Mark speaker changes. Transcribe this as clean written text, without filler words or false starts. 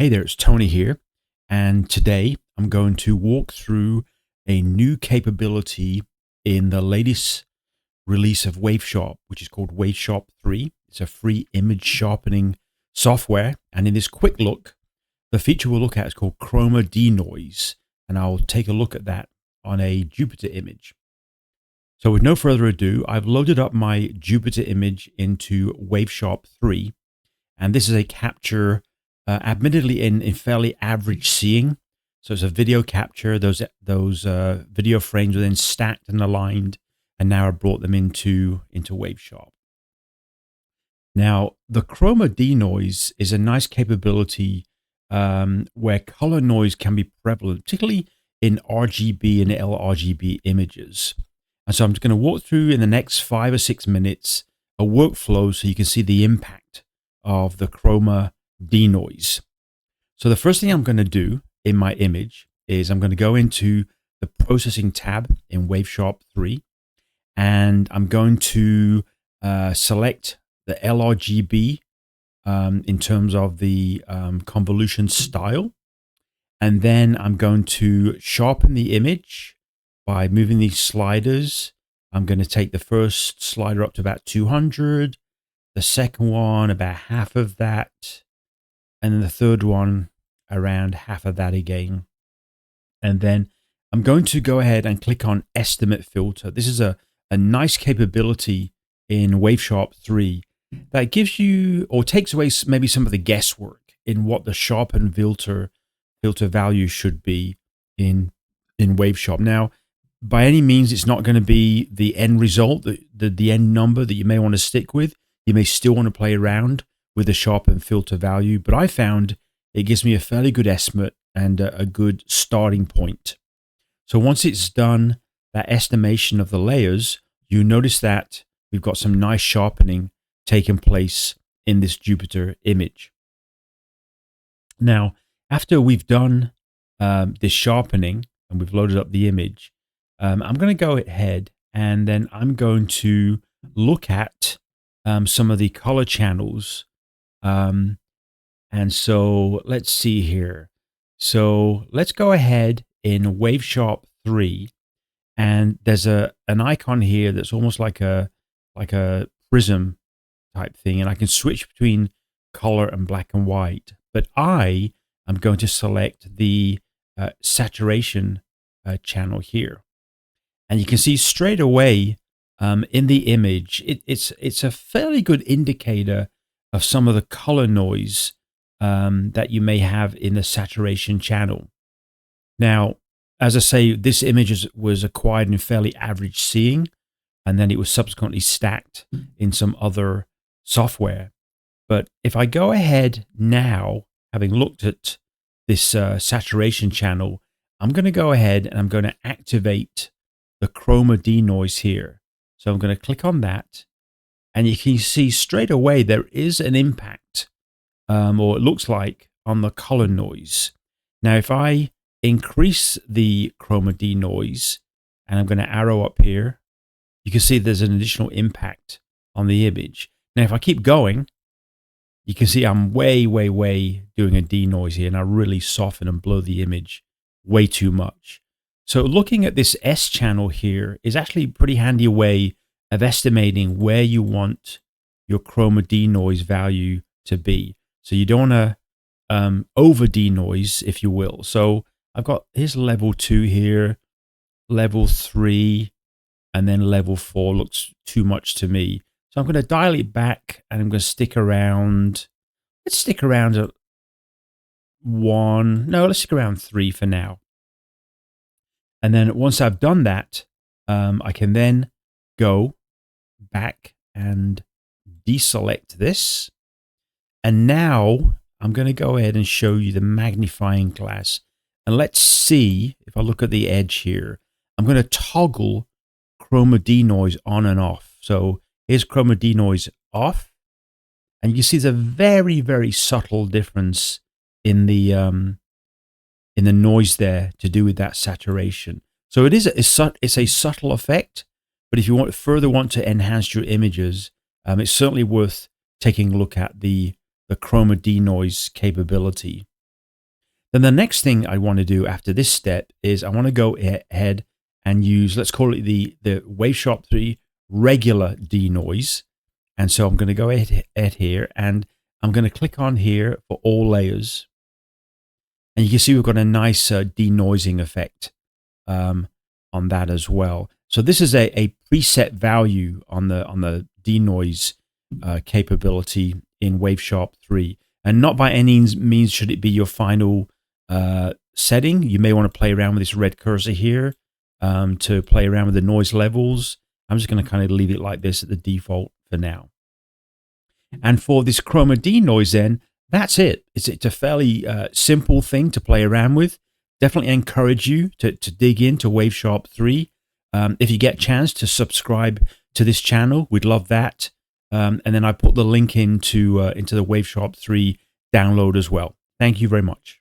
Speaker 1: Hey there, it's Tony here, and today I'm going to walk through a new capability in the latest release of waveSharp, which is called waveSharp 3. It's a free image sharpening software, and in this quick look, the feature we'll look at is called Chroma Denoise, and I'll take a look at that on a Jupyter image. So with no further ado, I've loaded up my Jupyter image into waveSharp 3, and this is a capture admittedly in fairly average seeing. So it's a video capture. Those video frames were then stacked and aligned, and now I brought them into waveSharp. Now, the Chroma Denoise is a nice capability where color noise can be prevalent, particularly in RGB and LRGB images. And so I'm just going to walk through in the next 5 or 6 minutes a workflow so you can see the impact of the Chroma Denoise. So the first thing I'm going to do in my image is I'm going to go into the processing tab in waveSharp 3, and I'm going to select the LRGB in terms of the convolution style, and then I'm going to sharpen the image by moving these sliders. I'm going to take the first slider up to about 200, the second one about half of that, and then the third one around half of that again. And then I'm going to go ahead and click on Estimate Filter. This is a nice capability in waveSharp 3 that gives you, or takes away maybe some of the guesswork in what the sharpen filter value should be in waveSharp. Now, by any means, it's not going to be the end result, the end number that you may want to stick with. You may still want to play around with the sharpen filter value, but I found it gives me a fairly good estimate and a good starting point. So once it's done that estimation of the layers, you notice that we've got some nice sharpening taking place in this Jupyter image. Now, after we've done this sharpening and we've loaded up the image, I'm going to go ahead and then I'm going to look at some of the color channels. And so let's see here. So let's go ahead in waveSharp 3, and there's an icon here that's almost like a prism type thing, and I can switch between color and black and white. But I am going to select the saturation channel here, and you can see straight away in the image it's a fairly good indicator of some of the color noise that you may have in the saturation channel. Now, as I say, this image was acquired in fairly average seeing, and then it was subsequently stacked in some other software. But if I go ahead now, having looked at this saturation channel, I'm going to go ahead and I'm going to activate the Chroma Denoise here. So I'm going to click on that, and you can see straight away there is an impact, or it looks like, on the color noise. Now, if I increase the Chroma Denoise, and I'm going to arrow up here, you can see there's an additional impact on the image. Now, if I keep going, you can see I'm way doing a denoise here, and I really soften and blow the image way too much. So looking at this S channel here is actually a pretty handy way of estimating where you want your Chroma Denoise value to be. So you don't want to over denoise, if you will. So I've got, here's level 2 here, level 3, and then level 4 looks too much to me. So I'm going to dial it back, and I'm going to stick around, let's stick around at 1, no, let's stick around 3 for now. And then once I've done that, I can then go back and deselect this. And now I'm going to go ahead and show you the magnifying glass. And let's see, if I look at the edge here, I'm going to toggle Chroma Denoise on and off. So here's Chroma Denoise off. And you can see there's a very subtle difference in the noise there to do with that saturation. So it's a subtle effect, but if you further want to enhance your images, it's certainly worth taking a look at the Chroma Denoise capability. Then the next thing I want to do after this step is I want to go ahead and use, let's call it the waveSharp 3 regular denoise. And so I'm going to go ahead here and I'm going to click on here for all layers. And you can see we've got a nice denoising effect on that as well. So this is a preset value on the denoise capability in waveSharp 3. And not by any means should it be your final setting. You may want to play around with this red cursor here to play around with the noise levels. I'm just going to kind of leave it like this at the default for now. And for this Chroma Denoise then, that's it. It's a fairly simple thing to play around with. Definitely encourage you to dig into waveSharp 3. If you get a chance to subscribe to this channel, we'd love that. And then I put the link into the waveSharp 3 download as well. Thank you very much.